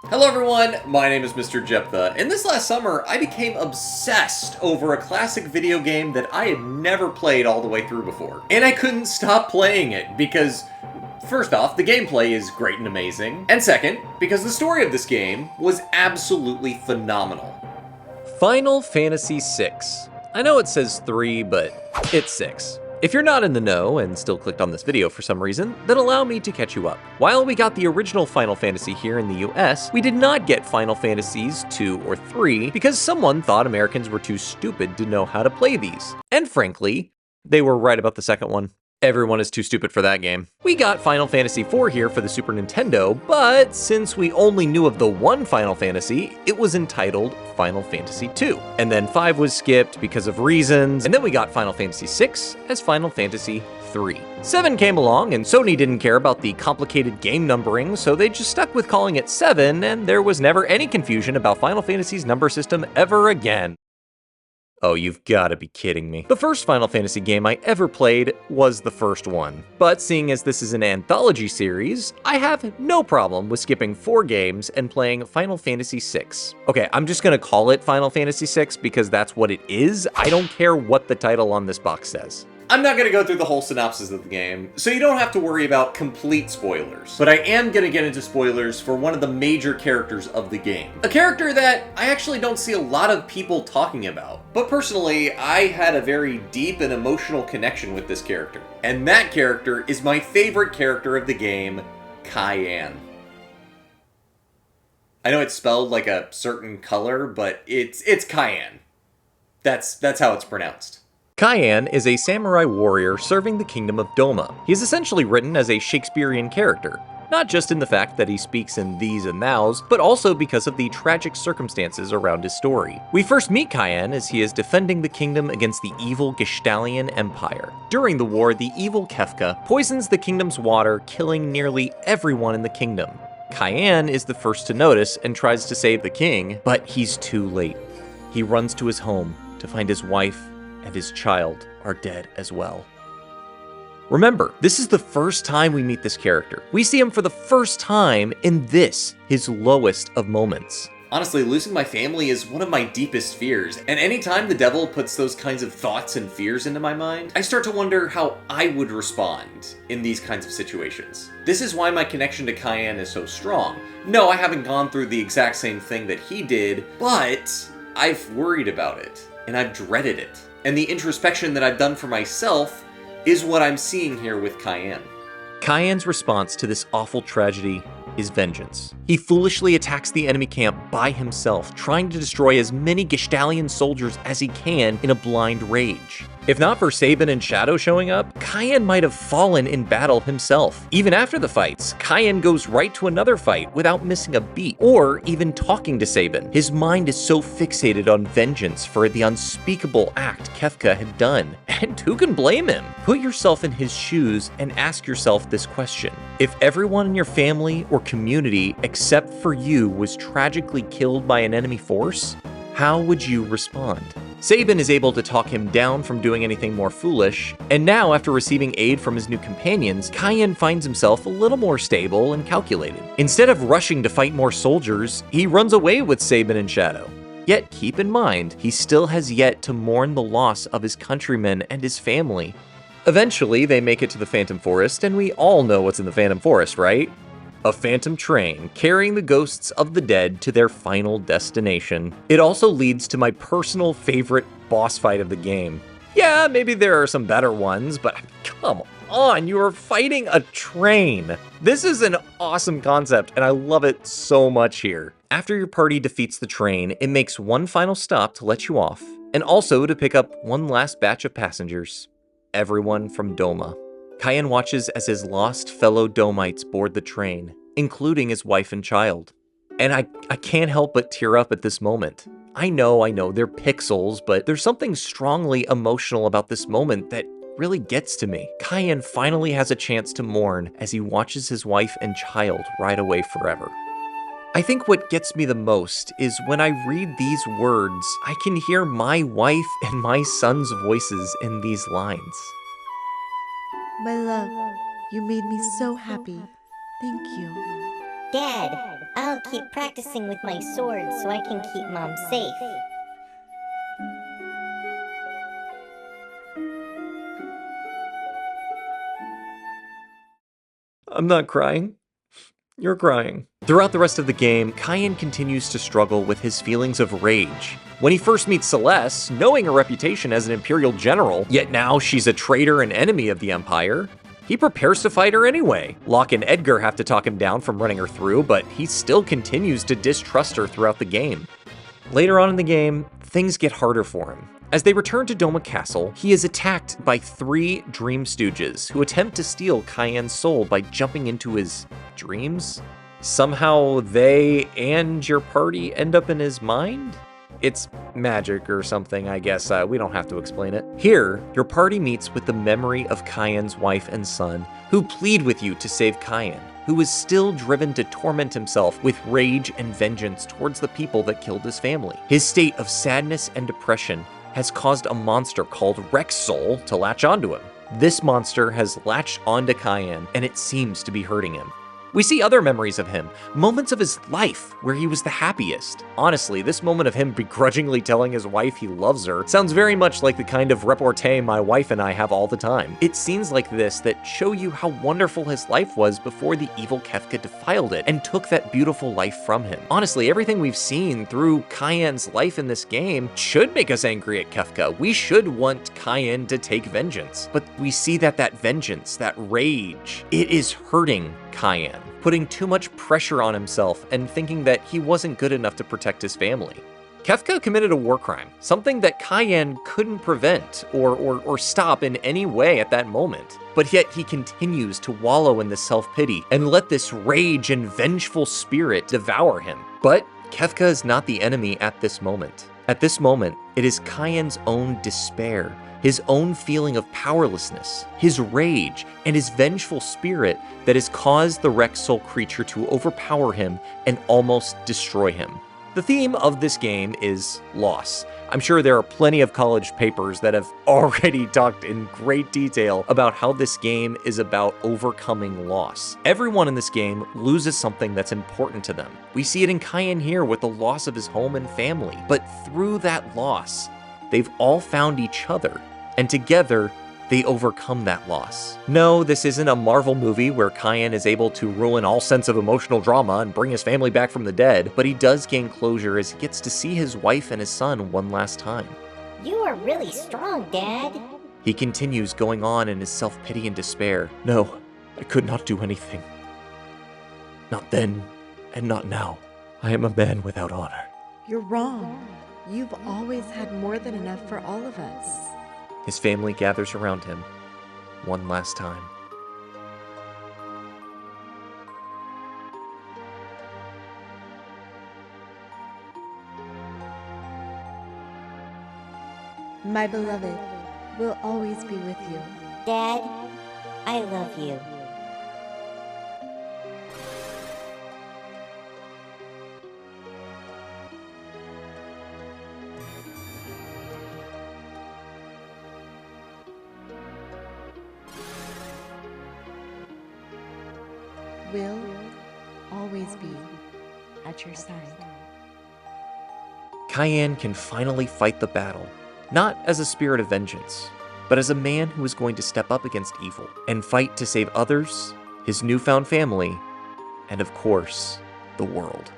Hello everyone, my name is MrJepthah, and this last summer I became obsessed over a classic video game that I had never played all the way through before. And I couldn't stop playing it because, first off, the gameplay is great and amazing, and second, because the story of this game was absolutely phenomenal. Final Fantasy VI. I know it says 3, but it's 6. If you're not in the know and still clicked on this video for some reason, then allow me to catch you up. While we got the original Final Fantasy here in the US, we did not get Final Fantasies 2 or 3 because someone thought Americans were too stupid to know how to play these. And frankly, they were right about the second one. Everyone is too stupid for that game. We got Final Fantasy IV here for the Super Nintendo, but since we only knew of the one Final Fantasy, it was entitled Final Fantasy II. And then 5 was skipped because of reasons, and then we got Final Fantasy VI as Final Fantasy III. 7 came along, and Sony didn't care about the complicated game numbering, so they just stuck with calling it 7, and there was never any confusion about Final Fantasy's number system ever again. Oh, you've gotta be kidding me. The first Final Fantasy game I ever played was the first one. But seeing as this is an anthology series, I have no problem with skipping 4 games and playing Final Fantasy VI. Okay, I'm just gonna call it Final Fantasy VI because that's what it is. I don't care what the title on this box says. I'm not going to go through the whole synopsis of the game, so you don't have to worry about complete spoilers. But I am going to get into spoilers for one of the major characters of the game. A character that I actually don't see a lot of people talking about. But personally, I had a very deep and emotional connection with this character. And that character is my favorite character of the game, Cyan. I know it's spelled like a certain color, but it's Cyan. That's how it's pronounced. Cyan is a samurai warrior serving the kingdom of Doma. He is essentially written as a Shakespearean character, not just in the fact that he speaks in these and thous, but also because of the tragic circumstances around his story. We first meet Cyan as he is defending the kingdom against the evil Gestalian Empire. During the war, the evil Kefka poisons the kingdom's water, killing nearly everyone in the kingdom. Cyan is the first to notice and tries to save the king, but he's too late. He runs to his home to find his wife and his child are dead as well. Remember, this is the first time we meet this character. We see him for the first time in this, his lowest of moments. Honestly, losing my family is one of my deepest fears, and anytime the devil puts those kinds of thoughts and fears into my mind, I start to wonder how I would respond in these kinds of situations. This is why my connection to Cyan is so strong. No, I haven't gone through the exact same thing that he did, but I've worried about it, and I've dreaded it. And the introspection that I've done for myself is what I'm seeing here with Cyan. Cyan's response to this awful tragedy is vengeance. He foolishly attacks the enemy camp by himself, trying to destroy as many Gestalian soldiers as he can in a blind rage. If not for Sabin and Shadow showing up, Cyan might have fallen in battle himself. Even after the fights, Cyan goes right to another fight without missing a beat, or even talking to Sabin. His mind is so fixated on vengeance for the unspeakable act Kefka had done. And who can blame him? Put yourself in his shoes and ask yourself this question. If everyone in your family or community except for you was tragically killed by an enemy force, how would you respond? Sabin is able to talk him down from doing anything more foolish, and now after receiving aid from his new companions, Cyan finds himself a little more stable and calculated. Instead of rushing to fight more soldiers, he runs away with Sabin and Shadow. Yet keep in mind, he still has yet to mourn the loss of his countrymen and his family. Eventually, they make it to the Phantom Forest, and we all know what's in the Phantom Forest, right? A phantom train carrying the ghosts of the dead to their final destination. It also leads to my personal favorite boss fight of the game. Yeah, maybe there are some better ones, but come on, you are fighting a train. This is an awesome concept, and I love it so much here. After your party defeats the train, it makes one final stop to let you off, and also to pick up one last batch of passengers. Everyone from Doma. Cyan watches as his lost fellow Domites board the train, including his wife and child. And I can't help but tear up at this moment. I know, they're pixels, but there's something strongly emotional about this moment that really gets to me. Cyan finally has a chance to mourn as he watches his wife and child ride away forever. I think what gets me the most is when I read these words, I can hear my wife and my son's voices in these lines. My love, you made me so happy. Thank you. Dad, I'll keep practicing with my sword so I can keep Mom safe. I'm not crying. You're crying. Throughout the rest of the game, Cyan continues to struggle with his feelings of rage. When he first meets Celeste, knowing her reputation as an Imperial general, yet now she's a traitor and enemy of the Empire, he prepares to fight her anyway. Locke and Edgar have to talk him down from running her through, but he still continues to distrust her throughout the game. Later on in the game, things get harder for him. As they return to Doma Castle, he is attacked by 3 Dream Stooges who attempt to steal Cyan's soul by jumping into his dreams. Somehow they and your party end up in his mind? It's magic or something, I guess. We don't have to explain it. Here, your party meets with the memory of Cyan's wife and son, who plead with you to save Cyan, who is still driven to torment himself with rage and vengeance towards the people that killed his family. His state of sadness and depression has caused a monster called Rex Soul to latch onto him. This monster has latched onto Cyan, and it seems to be hurting him. We see other memories of him, moments of his life where he was the happiest. Honestly, this moment of him begrudgingly telling his wife he loves her sounds very much like the kind of repartee my wife and I have all the time. It's scenes like this that show you how wonderful his life was before the evil Kefka defiled it and took that beautiful life from him. Honestly, everything we've seen through Cyan's life in this game should make us angry at Kefka. We should want Cyan to take vengeance. But we see that vengeance, that rage, it is hurting Cyan, putting too much pressure on himself and thinking that he wasn't good enough to protect his family. Kefka committed a war crime, something that Cyan couldn't prevent or stop in any way at that moment. But yet he continues to wallow in this self-pity and let this rage and vengeful spirit devour him. But Kefka is not the enemy at this moment. At this moment, it is Cyan's own despair, his own feeling of powerlessness, his rage, and his vengeful spirit that has caused the Rex Soul creature to overpower him and almost destroy him. The theme of this game is loss. I'm sure there are plenty of college papers that have already talked in great detail about how this game is about overcoming loss. Everyone in this game loses something that's important to them. We see it in Cyan here with the loss of his home and family, but through that loss, they've all found each other, and together, they overcome that loss. No, this isn't a Marvel movie where Cyan is able to ruin all sense of emotional drama and bring his family back from the dead, but he does gain closure as he gets to see his wife and his son one last time. You are really strong, Dad. He continues going on in his self-pity and despair. No, I could not do anything. Not then, and not now. I am a man without honor. You're wrong. You've always had more than enough for all of us. His family gathers around him one last time. My beloved will always be with you. Dad, I love you. Will always be at your side. Cyan can finally fight the battle, not as a spirit of vengeance, but as a man who is going to step up against evil and fight to save others, his newfound family, and of course, the world.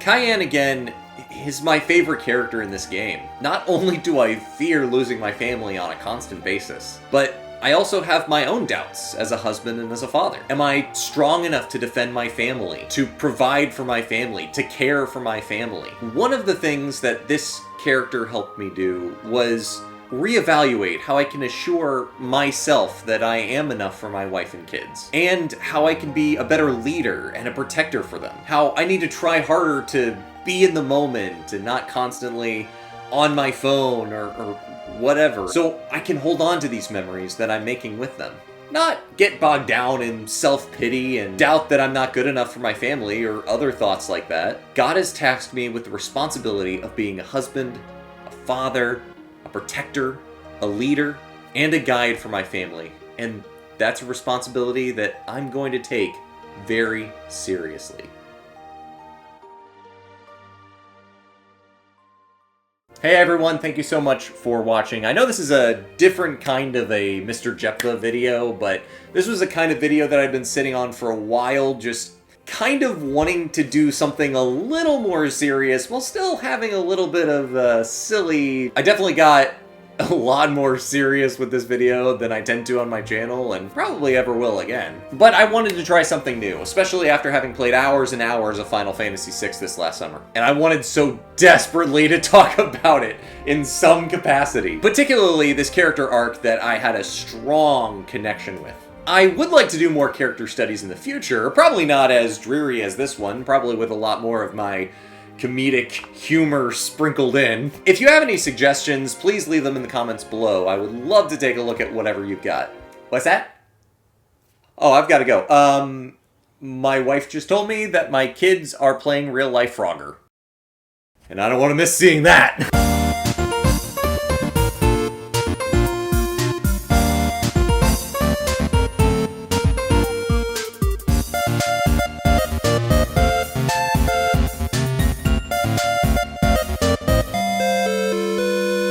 Cyan, again, is my favorite character in this game. Not only do I fear losing my family on a constant basis, but I also have my own doubts as a husband and as a father. Am I strong enough to defend my family, to provide for my family, to care for my family? One of the things that this character helped me do was reevaluate how I can assure myself that I am enough for my wife and kids, and how I can be a better leader and a protector for them. How I need to try harder to be in the moment and not constantly on my phone or whatever, so I can hold on to these memories that I'm making with them. Not get bogged down in self-pity and doubt that I'm not good enough for my family or other thoughts like that. God has tasked me with the responsibility of being a husband, a father, a protector, a leader, and a guide for my family. And that's a responsibility that I'm going to take very seriously. Hey everyone, thank you so much for watching. I know this is a different kind of a MrJepthah video, but this was a kind of video that I've been sitting on for a while, just kind of wanting to do something a little more serious while still having a little bit of silly... I definitely got a lot more serious with this video than I tend to on my channel, and probably ever will again. But I wanted to try something new, especially after having played hours and hours of Final Fantasy VI this last summer. And I wanted so desperately to talk about it in some capacity. Particularly this character arc that I had a strong connection with. I would like to do more character studies in the future, probably not as dreary as this one, probably with a lot more of my comedic humor sprinkled in. If you have any suggestions, please leave them in the comments below. I would love to take a look at whatever you've got. What's that? Oh, I've got to go. My wife just told me that my kids are playing real life Frogger. And I don't want to miss seeing that.